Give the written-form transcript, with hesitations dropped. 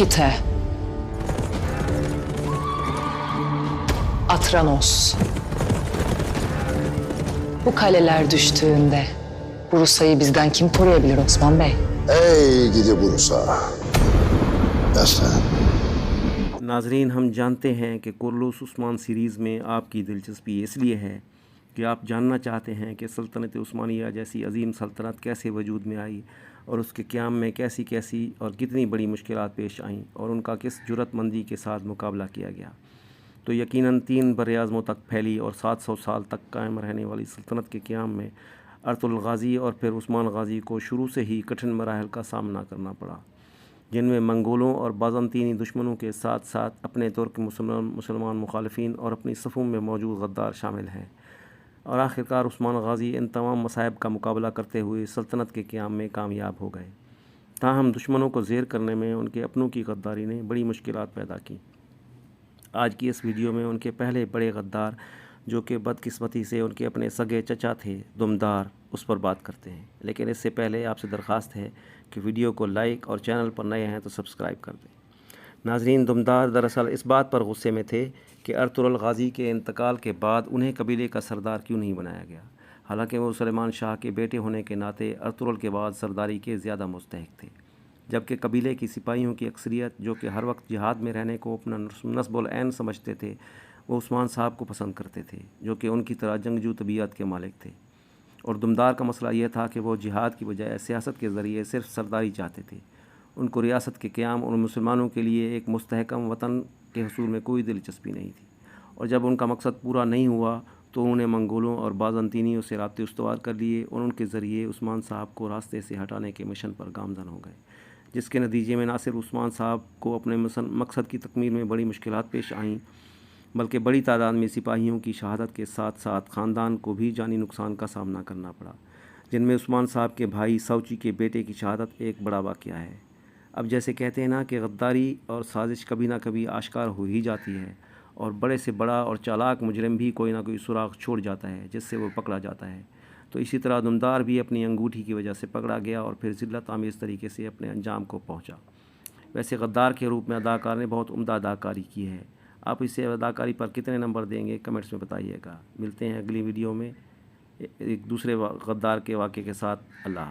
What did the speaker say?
Nikite, Atranos. Bu kaleler düştüğünde Bursa'yı bizden kim koruyabilir Osman Bey? Ey gidi Bursa. Destan. नाजरीन, हम जानते हैं कि कुर्लुस उस्मान सीरीज़ में आपकी दिलचस्पी इसलिए है कि आप जानना चाहते हैं कि सल्तनत उस्मानिया जैसी अजीम सल्तनत कैसे वजूद में आई और उसके क़याम में कैसी कैसी और कितनी बड़ी मुश्किलात पेश आईं और उनका किस जुर्रतमंदी के साथ मुकाबला किया गया। तो यकीनन 3 बर-ए-आज़मों तक फैली और 700 साल तक कायम रहने वाली सल्तनत के क़याम में अर्तुगरुल गाज़ी और फिर उस्मान गाज़ी को शुरू से ही कठिन मराहल का सामना करना पड़ा, जिनमें मंगोलों और बाज़ंतीनी दुश्मनों के साथ साथ अपने तुर्क मुसलमान मुखालिफिन और अपनी सफ़ों में मौजूद गद्दार शामिल हैं। और आखिरकार उस्मान गाज़ी इन तमाम मसाइब का मुकाबला करते हुए सल्तनत के क़याम में कामयाब हो गए। ताहम दुश्मनों को ज़ेर करने में उनके अपनों की गद्दारी ने बड़ी मुश्किलात पैदा की। आज की इस वीडियो में उनके पहले बड़े गद्दार, जो कि बदकिस्मती से उनके अपने सगे चचा थे, दुमदार, उस पर बात करते हैं। लेकिन इससे पहले आपसे दरख्वास्त है कि वीडियो को लाइक और चैनल पर नए हैं तो सब्सक्राइब कर दें। नाजरीन, दुमदार दरअसल इस बात पर गुस्से में थे कि अर्तुगरुल गाज़ी के इंतकाल के बाद उन्हें कबीले का सरदार क्यों नहीं बनाया गया। हालांकि वो सुलेमान शाह के बेटे होने के नाते अर्तुगरुल के बाद सरदारी के ज़्यादा मुस्तहिक थे, जबकि कबीले की सिपाहियों की अक्सरियत, जो कि हर वक्त जिहाद में रहने को अपना नस्बुल ऐन समझते थे, वो उस्मान साहब को पसंद करते थे, जो कि उनकी तरह जंगजू तबीयत के मालिक थे। और दुमदार का मसला यह था कि वो जिहाद की बजाय सियासत के ज़रिए सिर्फ सरदारी चाहते थे। उनको रियासत के क़याम और मुसलमानों के लिए एक मुस्तहकम वतन के हसूल में कोई दिलचस्पी नहीं थी। और जब उनका मकसद पूरा नहीं हुआ तो उन्होंने मंगोलों और बाज़ंतीनियों से राब्ते उस्तवार कर लिए और उनके ज़रिए उस्मान साहब को रास्ते से हटाने के मिशन पर गामज़न हो गए, जिसके नतीजे में ना सिर्फ उस्मान साहब को अपने मकसद की तकमील में बड़ी मुश्किलात पेश आईं, बल्कि बड़ी तादाद में सिपाहियों की शहादत के साथ साथ ख़ानदान को भी जानी नुकसान का सामना करना पड़ा, जिनमें उस्मान साहब के भाई सौची के बेटे की शहादत एक बड़ा वाक़या है। अब जैसे कहते हैं ना कि गद्दारी और साजिश कभी ना कभी आश्कार हो ही जाती है, और बड़े से बड़ा और चालाक मुजरिम भी कोई ना कोई सुराग छोड़ जाता है जिससे वो पकड़ा जाता है। तो इसी तरह दुमदार भी अपनी अंगूठी की वजह से पकड़ा गया और फिर ज़िल्लत आमेज़ तरीके से अपने अंजाम को पहुंचा। वैसे गद्दार के रूप में अदाकार ने बहुत उम्दा अदाकारी की है। आप इसे अदाकारी पर कितने नंबर देंगे, कमेंट्स में बताइएगा। मिलते हैं अगली वीडियो में एक दूसरे गद्दार के वाक़े के साथ। अल्लाह।